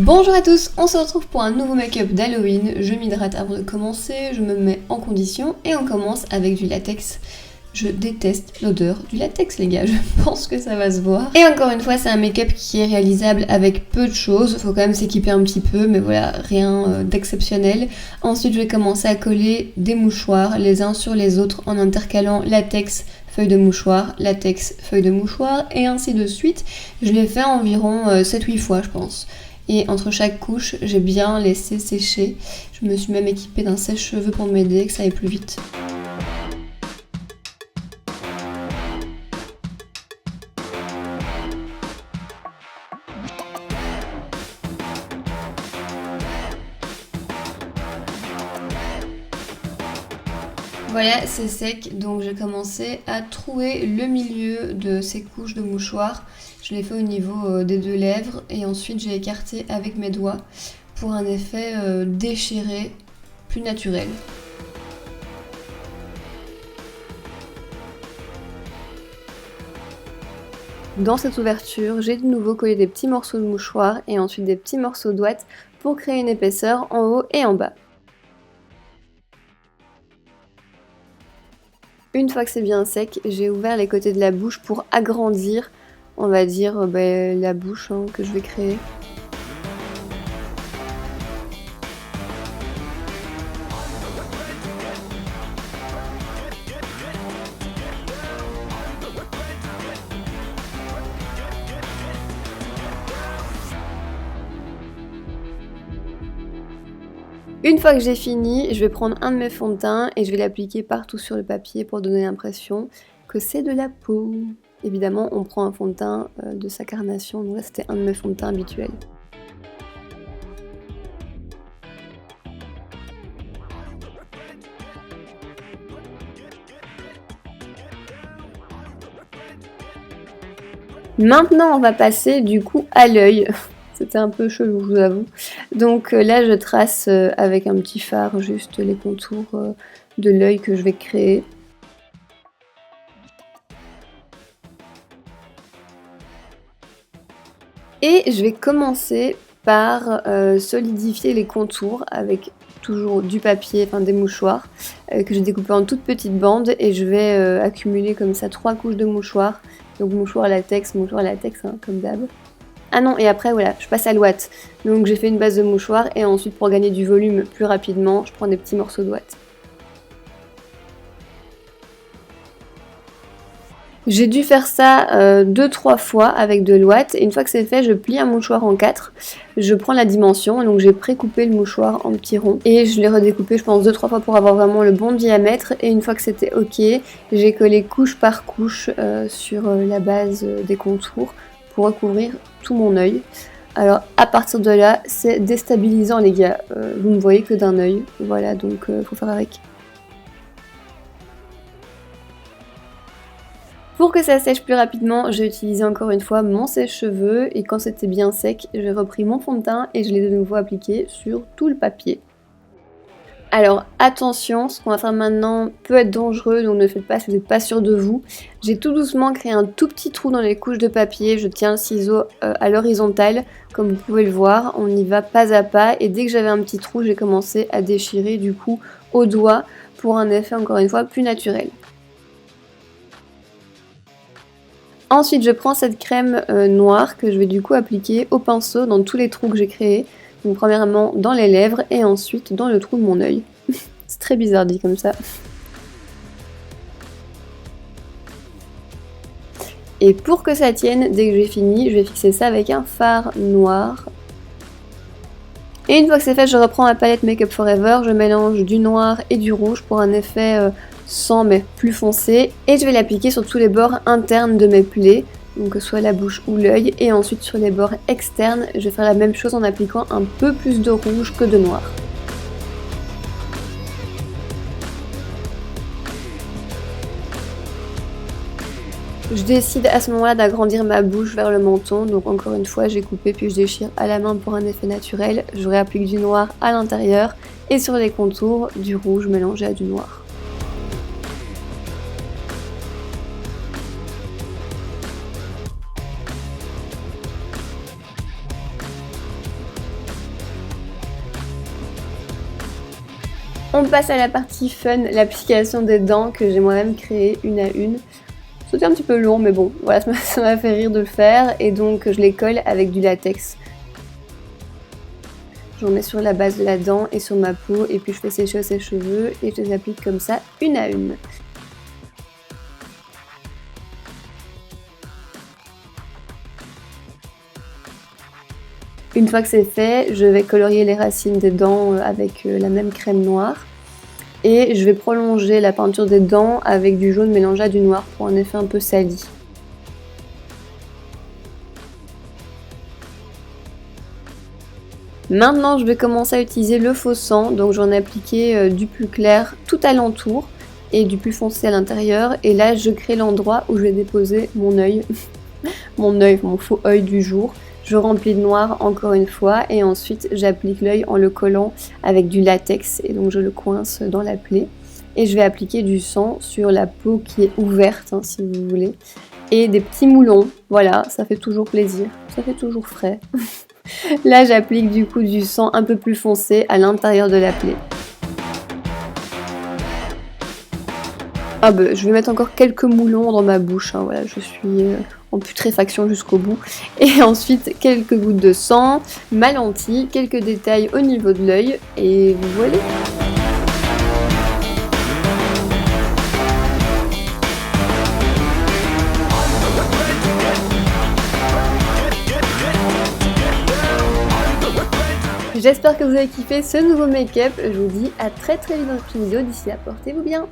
Bonjour à tous, on se retrouve pour un nouveau make-up d'Halloween. Je m'hydrate avant de commencer, je me mets en condition et on commence avec du latex. Je déteste l'odeur du latex les gars, je pense que ça va se voir. Et encore une fois, c'est un make-up qui est réalisable avec peu de choses, faut quand même s'équiper un petit peu, mais voilà, rien d'exceptionnel. Ensuite, je vais commencer à coller des mouchoirs les uns sur les autres en intercalant latex, feuille de mouchoir, latex, feuille de mouchoir et ainsi de suite. Je l'ai fait environ 7-8 fois je pense. Et entre chaque couche, j'ai bien laissé sécher. Je me suis même équipée d'un sèche-cheveux pour m'aider, que ça aille plus vite. Voilà, c'est sec, donc j'ai commencé à trouer le milieu de ces couches de mouchoirs. Je l'ai fait au niveau des deux lèvres et ensuite j'ai écarté avec mes doigts pour un effet déchiré, plus naturel. Dans cette ouverture, j'ai de nouveau collé des petits morceaux de mouchoir et ensuite des petits morceaux d'ouate pour créer une épaisseur en haut et en bas. Une fois que c'est bien sec, j'ai ouvert les côtés de la bouche pour agrandir, on va dire, la bouche que je vais créer. Une fois que j'ai fini, je vais prendre un de mes fonds de teint et je vais l'appliquer partout sur le papier pour donner l'impression que c'est de la peau. Évidemment, on prend un fond de teint de sa carnation, donc là c'était un de mes fonds de teint habituels. Maintenant, on va passer du coup à l'œil. C'était un peu chelou, je vous avoue. Donc là, je trace avec un petit fard juste les contours de l'œil que je vais créer. Et je vais commencer par solidifier les contours avec toujours du papier, enfin des mouchoirs que j'ai découpé en toutes petites bandes et je vais accumuler comme ça 3 couches de mouchoirs. Donc mouchoir latex, comme d'hab. Ah non, et après voilà, je passe à l'ouate. Donc j'ai fait une base de mouchoir et ensuite pour gagner du volume plus rapidement, je prends des petits morceaux d'ouate. J'ai dû faire ça 2-3 fois avec de l'ouate et une fois que c'est fait, je plie un mouchoir en 4. Je prends la dimension, donc j'ai pré-coupé le mouchoir en petits ronds et je l'ai redécoupé je pense 2-3 fois pour avoir vraiment le bon diamètre et une fois que c'était ok, j'ai collé couche par couche sur la base des contours pour recouvrir tout mon œil. Alors à partir de là, c'est déstabilisant les gars, vous ne voyez que d'un œil, voilà donc faut faire avec. Pour que ça sèche plus rapidement, j'ai utilisé encore une fois mon sèche-cheveux et quand c'était bien sec, j'ai repris mon fond de teint et je l'ai de nouveau appliqué sur tout le papier. Alors attention, ce qu'on va faire maintenant peut être dangereux, donc ne le faites pas si vous n'êtes pas sûr de vous. J'ai tout doucement créé un tout petit trou dans les couches de papier, je tiens le ciseau à l'horizontale, comme vous pouvez le voir, on y va pas à pas et dès que j'avais un petit trou, j'ai commencé à déchirer du coup au doigt pour un effet encore une fois plus naturel. Ensuite, je prends cette crème noire que je vais du coup appliquer au pinceau dans tous les trous que j'ai créés. Donc premièrement dans les lèvres et ensuite dans le trou de mon œil. C'est très bizarre dit comme ça. Et pour que ça tienne, dès que j'ai fini, je vais fixer ça avec un fard noir. Et une fois que c'est fait, je reprends ma palette Make Up Forever, je mélange du noir et du rouge pour un effet sans mais plus foncé. Et je vais l'appliquer sur tous les bords internes de mes plaies, donc que ce soit la bouche ou l'œil. Et ensuite sur les bords externes, je vais faire la même chose en appliquant un peu plus de rouge que de noir. Je décide à ce moment-là d'agrandir ma bouche vers le menton, donc encore une fois j'ai coupé puis je déchire à la main pour un effet naturel. Je réapplique du noir à l'intérieur et sur les contours du rouge mélangé à du noir. On passe à la partie fun, l'application des dents que j'ai moi-même créée une à une. C'était un petit peu long mais bon, voilà, ça m'a fait rire de le faire et donc je les colle avec du latex. J'en mets sur la base de la dent et sur ma peau et puis je fais sécher ses cheveux et je les applique comme ça une à une. Une fois que c'est fait, je vais colorier les racines des dents avec la même crème noire. Et je vais prolonger la peinture des dents avec du jaune mélangé à du noir pour un effet un peu sali. Maintenant, je vais commencer à utiliser le faux sang. Donc j'en ai appliqué du plus clair tout alentour et du plus foncé à l'intérieur. Et là, je crée l'endroit où je vais déposer mon œil. Mon faux œil du jour. Je remplis de noir encore une fois et ensuite j'applique l'œil en le collant avec du latex et donc je le coince dans la plaie. Et je vais appliquer du sang sur la peau qui est ouverte hein, si vous voulez. Et des petits moulons, voilà, ça fait toujours plaisir, ça fait toujours frais. Là j'applique du coup du sang un peu plus foncé à l'intérieur de la plaie. Ah bah, je vais mettre encore quelques moulons dans ma bouche, hein, voilà, je suis en putréfaction jusqu'au bout. Et ensuite quelques gouttes de sang, ma lentille, quelques détails au niveau de l'œil et voilà. J'espère que vous avez kiffé ce nouveau make-up. Je vous dis à très vite dans une prochaine vidéo. D'ici là, portez-vous bien.